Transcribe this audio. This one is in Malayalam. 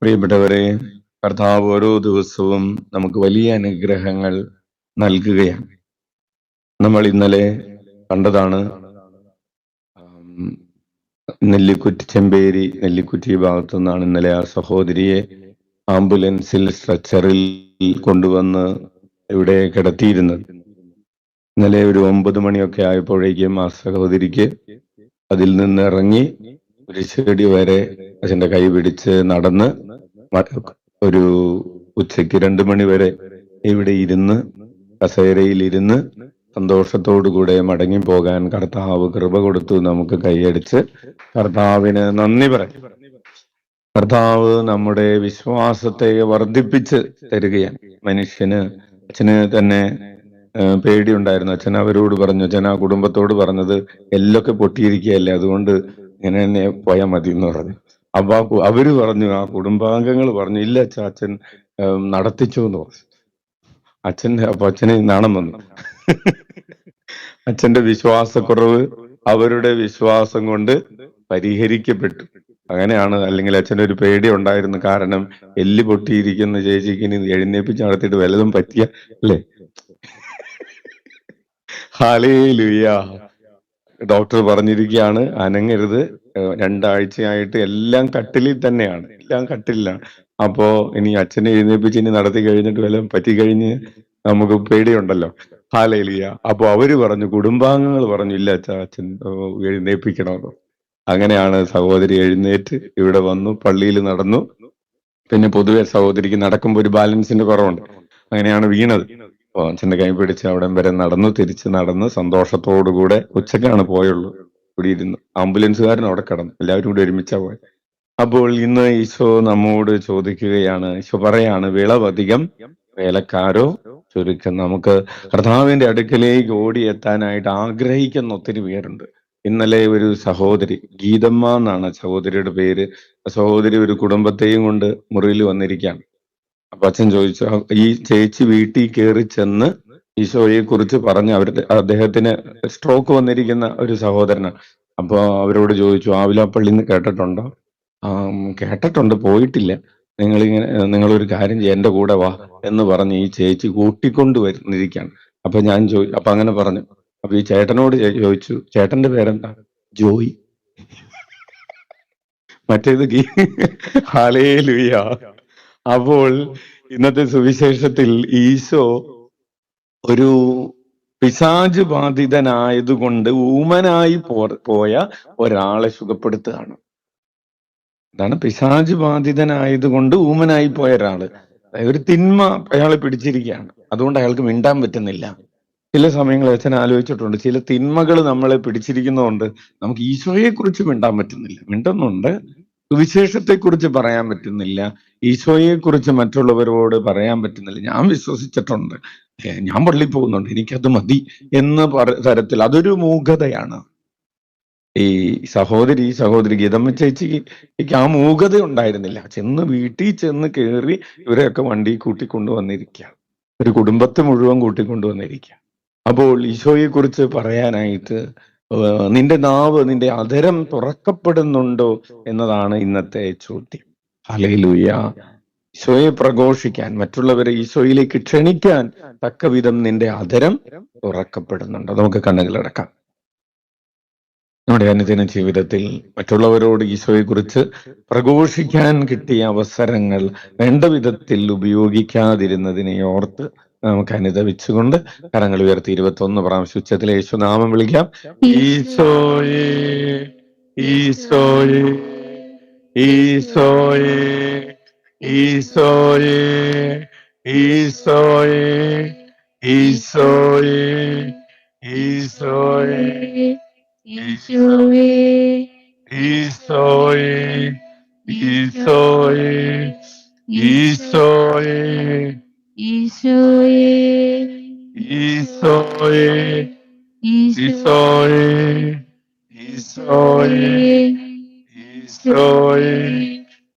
പ്രിയപ്പെട്ടവരെ, കർത്താവ് ഓരോ ദിവസവും നമുക്ക് വലിയ അനുഗ്രഹങ്ങൾ നൽകുകയാണ്. നമ്മൾ ഇന്നലെ കണ്ടതാണ് നെല്ലിക്കുറ്റി ഭാഗത്തു നിന്നാണ് ഇന്നലെ ആ സഹോദരിയെ ആംബുലൻസിൽ സ്ട്രെച്ചറിൽ കൊണ്ടുവന്ന് ഇവിടെ കിടത്തിയിരുന്നത്. ഇന്നലെ ഒരു 9 മണിയൊക്കെ ആയപ്പോഴേക്കും ആ സഹോദരിക്ക് അതിൽ നിന്ന് ഇറങ്ങി ഒരു ചെടി വരെ അച്ഛൻ്റെ കൈ പിടിച്ച് നടന്ന് ഒരു ഉച്ചയ്ക്ക് 2 മണി വരെ ഇവിടെ ഇരുന്ന് കസേരയിൽ ഇരുന്ന് സന്തോഷത്തോടുകൂടെ മടങ്ങി പോകാൻ കർത്താവ് കൃപ കൊടുത്തു. നമുക്ക് കൈയടിച്ച് കർത്താവിന് നന്ദി പറയും. കർത്താവ് നമ്മുടെ വിശ്വാസത്തെ വർദ്ധിപ്പിച്ച് തരികയാണ്. അച്ഛന് തന്നെ പേടിയുണ്ടായിരുന്നു. അച്ഛൻ അവരോട് പറഞ്ഞു, അച്ഛൻ ആ കുടുംബത്തോട് പറഞ്ഞത് എല്ലൊക്കെ പൊട്ടിയിരിക്കുകയല്ലേ, അതുകൊണ്ട് ഇങ്ങനെ തന്നെ പോയാൽ മതി എന്ന് പറഞ്ഞു. അപ്പൊ അവര് പറഞ്ഞു, ആ കുടുംബാംഗങ്ങൾ പറഞ്ഞു, ഇല്ല അച്ഛൻ നടത്തിച്ചു എന്ന് പറഞ്ഞു. അച്ഛന് നാണം വന്നു. അച്ഛന്റെ വിശ്വാസക്കുറവ് അവരുടെ വിശ്വാസം കൊണ്ട് പരിഹരിക്കപ്പെട്ടു. അങ്ങനെയാണ്. അല്ലെങ്കിൽ അച്ഛൻ്റെ ഒരു പേടി ഉണ്ടായിരുന്നു. കാരണം എല്ല് പൊട്ടിയിരിക്കുന്ന ചേച്ചിക്ക് ഇനി എഴുന്നേപ്പിച്ച് നടത്തിയിട്ട് വല്ലതും പറ്റിയ അല്ലേ? ഹല്ലേലൂയ. ഡോക്ടർ പറഞ്ഞിരിക്കുകയാണ് അനങ്ങരുത്. 2 ആഴ്ചയായിട്ട് എല്ലാം കട്ടിലിൽ തന്നെയാണ്, എല്ലാം കട്ടിലാണ്. അപ്പോ ഇനി അച്ഛനെ എഴുന്നേപ്പിച്ച് ഇനി നടത്തി കഴിഞ്ഞിട്ട് വല്ലതും പറ്റിക്കഴിഞ്ഞ് നമുക്ക് പേടിയുണ്ടല്ലോ. ഹല്ലേലൂയ. അപ്പൊ അവര് പറഞ്ഞു, കുടുംബാംഗങ്ങൾ പറഞ്ഞു, ഇല്ല അച്ഛൻ എഴുന്നേപ്പിക്കണമെന്ന്. അങ്ങനെയാണ് സഹോദരി എഴുന്നേറ്റ് ഇവിടെ വന്നു, പള്ളിയിൽ നടന്നു. പിന്നെ പൊതുവെ സഹോദരിക്ക് നടക്കുമ്പോൾ ഒരു ബാലൻസിന്റെ കുറവുണ്ട്. അങ്ങനെയാണ് വീണത്. അപ്പൊ അച്ഛൻ്റെ കൈ പിടിച്ച് അവിടം വരെ നടന്നു, തിരിച്ച് നടന്ന് സന്തോഷത്തോടുകൂടെ ഉച്ചക്കാണ് പോയുള്ളൂ. ഇവിടെ ഇരുന്ന് ആംബുലൻസുകാരൻ അവിടെ കിടന്നു, എല്ലാവരും കൂടി ഒരുമിച്ചാ പോയത്. അപ്പോൾ ഇന്ന് ഈശോ നമ്മോട് ചോദിക്കുകയാണ്, ഈശോ പറയാണ്, വിളവധികം വേലക്കാരോ ചുരുക്കം. നമുക്ക് കർത്താവിന്റെ അടുക്കലേക്ക് ഓടിയെത്താനായിട്ട് ആഗ്രഹിക്കുന്ന ഒത്തിരി പേരുണ്ട്. ഇന്നലെ ഒരു സഹോദരി, ഗീതമ്മ എന്നാണ് സഹോദരിയുടെ പേര്. സഹോദരി ഒരു കുടുംബത്തെയും കൊണ്ട് മുറിയിൽ വന്നിരിക്കുകയാണ്. അപ്പൊ അച്ഛൻ ചോദിച്ചു, ഈ ചേച്ചി വീട്ടിൽ കയറി ചെന്ന് ഈശോയെ കുറിച്ച് പറഞ്ഞ് അദ്ദേഹത്തിന് സ്ട്രോക്ക് വന്നിരിക്കുന്ന ഒരു സഹോദരനാണ്. അപ്പൊ അവരോട് ചോദിച്ചു, ആവിലാപ്പള്ളിന്ന് കേട്ടിട്ടുണ്ടോ? കേട്ടിട്ടുണ്ട്, പോയിട്ടില്ല. നിങ്ങളൊരു കാര്യം ചെയ്യ, എന്റെ കൂടെ വാ എന്ന് പറഞ്ഞ് ഈ ചേച്ചി കൂട്ടിക്കൊണ്ട് വരുന്നിരിക്കുകയാണ്. അപ്പൊ ഞാൻ അപ്പൊ അങ്ങനെ പറഞ്ഞു. അപ്പൊ ഈ ചേട്ടനോട് ചോദിച്ചു, ചേട്ടന്റെ പേരെന്താ? ജോയി. മറ്റേത് ഹല്ലേലൂയ. അപ്പോൾ ഇന്നത്തെ സുവിശേഷത്തിൽ ഈശോ ഒരു പിശാച് ബാധിതനായതുകൊണ്ട് ഊമനായി പോയ ഒരാളെ സുഖപ്പെടുത്തുകയാണ്. അതാണ് പിശാച് ബാധിതനായതുകൊണ്ട് ഊമനായി പോയ ഒരാള്. ഒരു തിന്മ അയാളെ പിടിച്ചിരിക്കുകയാണ്, അതുകൊണ്ട് അയാൾക്ക് മിണ്ടാൻ പറ്റുന്നില്ല. ചില സമയങ്ങളിൽ അച്ഛൻ ആലോചിച്ചിട്ടുണ്ട്, ചില തിന്മകൾ നമ്മളെ പിടിച്ചിരിക്കുന്നതുകൊണ്ട് നമുക്ക് ഈശോയെ കുറിച്ച് മിണ്ടാൻ പറ്റുന്നില്ല. മിണ്ടുന്നുണ്ട്, സുവിശേഷത്തെ കുറിച്ച് പറയാൻ പറ്റുന്നില്ല, ഈശോയെ കുറിച്ച് മറ്റുള്ളവരോട് പറയാൻ പറ്റുന്നില്ല. ഞാൻ വിശ്വസിച്ചിട്ടുണ്ട്, ഞാൻ പള്ളിയിൽ പോകുന്നുണ്ട്, എനിക്കത് മതി എന്ന തരത്തിൽ അതൊരു മൂഢതയാണ്. ഈ സഹോദരി ഗീതമ്മ ചേച്ചിക്ക് ആ മൂകത ഉണ്ടായിരുന്നില്ല. വീട്ടിൽ ചെന്ന് കയറി ഇവരെയൊക്കെ വണ്ടി കൂട്ടിക്കൊണ്ടുവന്നിരിക്കുക, ഒരു കുടുംബത്തെ മുഴുവൻ കൂട്ടിക്കൊണ്ടുവന്നിരിക്കുക. അപ്പോൾ ഈശോയെ കുറിച്ച് പറയാനായിട്ട് നിന്റെ നാവ്, നിന്റെ അധരം തുറക്കപ്പെടുന്നുണ്ടോ എന്നതാണ് ഇന്നത്തെ ചോദ്യം. ഹല്ലേലൂയ. ഈശോയെ പ്രഘോഷിക്കാൻ, മറ്റുള്ളവരെ ഈശോയിലേക്ക് ക്ഷണിക്കാൻ തക്കവിധം നിന്റെ അധരം തുറക്കപ്പെടുന്നുണ്ടോ? നമുക്ക് കണ്ണുകളടക്കാം. നമ്മുടെ അനുദിന ജീവിതത്തിൽ മറ്റുള്ളവരോട് ഈശോയെ കുറിച്ച് പ്രഘോഷിക്കാൻ കിട്ടിയ അവസരങ്ങൾ വേണ്ട വിധത്തിൽ ഉപയോഗിക്കാതിരുന്നതിനെ ഓർത്ത് നമുക്ക് അനുദപിച്ചുകൊണ്ട് കരങ്ങൾ ഉയർത്തി 21 പ്രാവശ്യം ഉച്ചത്തിൽ യേശുനാമം വിളിക്കാം. ഈശോയേ, ഈശോയേ, ഈശോയേ, ഈശോയേ, ഈശോയേ, ഈശോയേ, ഈശോയേ, ഈശോയേ, ഈശോയേ, ഈശോയേ, ഈശോയേ, ഈശോയേ, ഈശോയേ, ഈശോയേ, ഈശോയേ, ഈശോയേ,